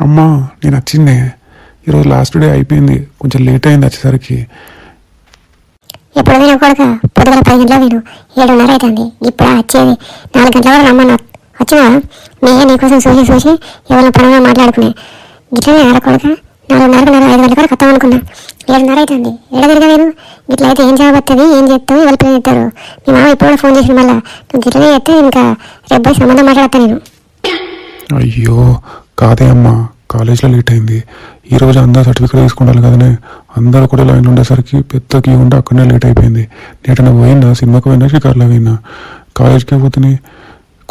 అమ్మా నేను వచ్చిందే. ఈరోజు లాస్ట్ డే అయిపోయింది, కొంచెం లేట్ అయింది వచ్చేసరికి. ఎప్పుడు విను కొడుక, పొద్దుగల 10 గంటల విను, 7:30 అవుతుంది. ఇప్పుడు వచ్చేది 4 గంటల వరకు రమ్మన్నా. వచ్చినా మేయే నీకోసం చూసి ఎవరిని పనుగా మాట్లాడుకునే గిట్లనే ఆడ కొడుక. 4:30 5 గంటల వరకు వస్తాం అనుకున్నా. 7:30 అవుతుంది. ఎడదిరిగా నేను గిట్ల అయితే ఏం జాబ్ వస్తుంది, ఏం చేస్తావు, ఎవరి పని చేస్తారు. మీ మామ ఇప్పుడు కూడా ఫోన్ చేసిన మళ్ళీ నువ్వు గిట్లనే చేస్తే ఇంకా రేపు పోయి సంబంధం మాట్లాడతా నేను. అయ్యో కాదే అమ్మా, కాలేజ్లో లేట్ అయింది. ఈరోజు అందరూ సర్టిఫికేట్ తీసుకుంటారు కదనే, అందరూ కూడా లైన్ ఉండేసరికి పెద్ద క్యూ ఉంటే అక్కడనే లేట్ అయిపోయింది. నేటన్నా పోయినా, సినిమాకి పోయినా, షికార్లో పోయినా, కాలేజ్కి పోతున్నాయి.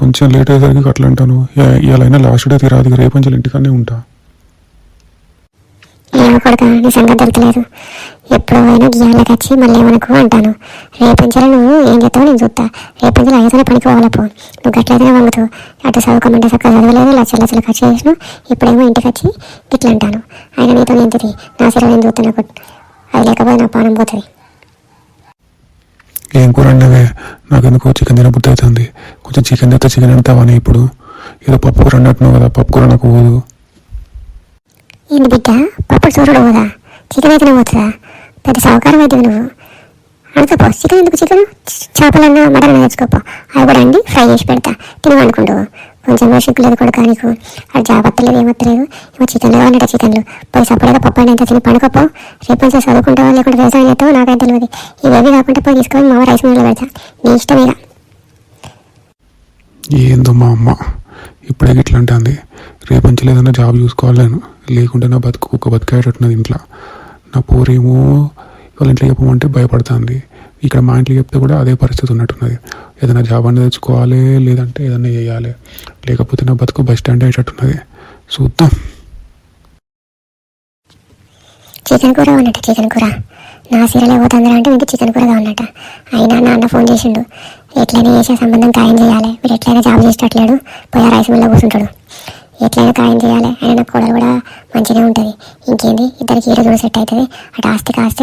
కొంచెం లేట్ అయ్యేసరికి అట్లా అంటాను. ఇవాళైనా లాస్ట్ డే తీరాది, రేపు నుంచి ఇంటికనే ఉంటా. ఏమో కొడుక, నీ సంగతి దొరకలేదు. ఎప్పుడు అయినా గియాలకు వచ్చి మళ్ళీ ఏమనుకో అంటాను. రేపంచలో నువ్వు ఏం చేస్తావు నేను చూస్తా. రేపంచలో అయ్యేతోనే పనికి పోవాలపో. నువ్వు గట్లయితేనే వంగుతావు. అటు చదువుకోమంటే చక్కగా చదవలేదు, లచ్చలు ఖర్చు చేసినావు. ఇప్పుడేమో ఇంటికి వచ్చి గిట్లా అంటాను. ఆయన నీతో ఎంతది నా సిరలు నేను చూస్తున్నా. అది లేకపోతే నా పానం పోతుంది. ఏం కూర అన్నవే? నాకెందుకో చికెన్ తినబుద్ధి అవుతుంది. కొంచెం చికెన్ తెస్తే చికెన్ తింటావని. ఇప్పుడు ఏదో పప్పు కూర అన్నట్టున్నావు కదా, పప్పు కూర నాకు పోదు. ఏంటి బిడ్డ, పప్పుడు చూడడు పోదా? చికెన్ అయితేనే పోతుందా? పెద్ద సౌకర్యం అవుతుంది. నువ్వు అడకపో. చికెన్ ఎందుకు? చికెన్ చేపలన్నా మటన్ తెచ్చుకోపో. అవి కూడా అండి ఫ్రై చేసి పెడతా, తిని అనుకుంటూ. కొంచెం సిగ్గు లేదు కొడుకు నీకు. అది జాబత్తలేదు, ఏమత్తలేదు. ఏమో చికెన్లు కావాలంటే చికెన్లు పోయి సపరేట్గా పప్పు అయినా తిని పండుకోపో. రేపు నుంచి చదువుకుంటావా లేకుంటే వ్యవసాయం చేస్తావో నాకైతే తెలియదు. ఇవేవి కాకుండా పోయి తీసుకొని మా రైస్ మిల్లులో పెడతా. నీ ఇష్టం ఇక. ఏందో మా అమ్మ ఇప్పుడే ఇట్లా అంటుంది. రేపు నుంచి లేదన్నా జాబ్ చూసుకోవాలి నేను, లేకుంటే నా బతుకు కుక్క బతికేటట్టున్నది ఇంట్లో. నా పోరేమో వాళ్ళ ఇంట్లో చెప్పమంటే భయపడుతుంది. ఇక్కడ మా ఇంట్లో చెప్తే కూడా అదే పరిస్థితి ఉన్నట్టున్నది. ఏదైనా జాబ్ అనేది తెచ్చుకోవాలి, లేదంటే ఏదైనా చేయాలి, లేకపోతే నా బతుకు బస్ స్టాండ్ అయ్యేటట్టున్నది. చూద్దాం. చికెన్ కూర ఉన్నట్ట, చికెన్ కూర నా సీరలే పోతుందిరా అంటే మీకు చికెన్ కూర కావాలన్నట్ట. అయినా నాన్న ఫోన్ చేసిండు, ఎట్లయినా చేసే సంబంధం ఖాయం చేయాలి. మీరు ఎట్లయినా జాబ్ చేసేటట్లేడు, పోయి ఆ రైస్ మిల్లో కూర్చుంటాడు. ఎట్లయినా ఖాయం చేయాలి. ఆయన నాకు కూడా మంచిగా ఉంటుంది. ఇంకేంది, ఇద్దరికి ఈరోజు సెట్ అవుతుంది. అటు ఆస్తి కాస్తి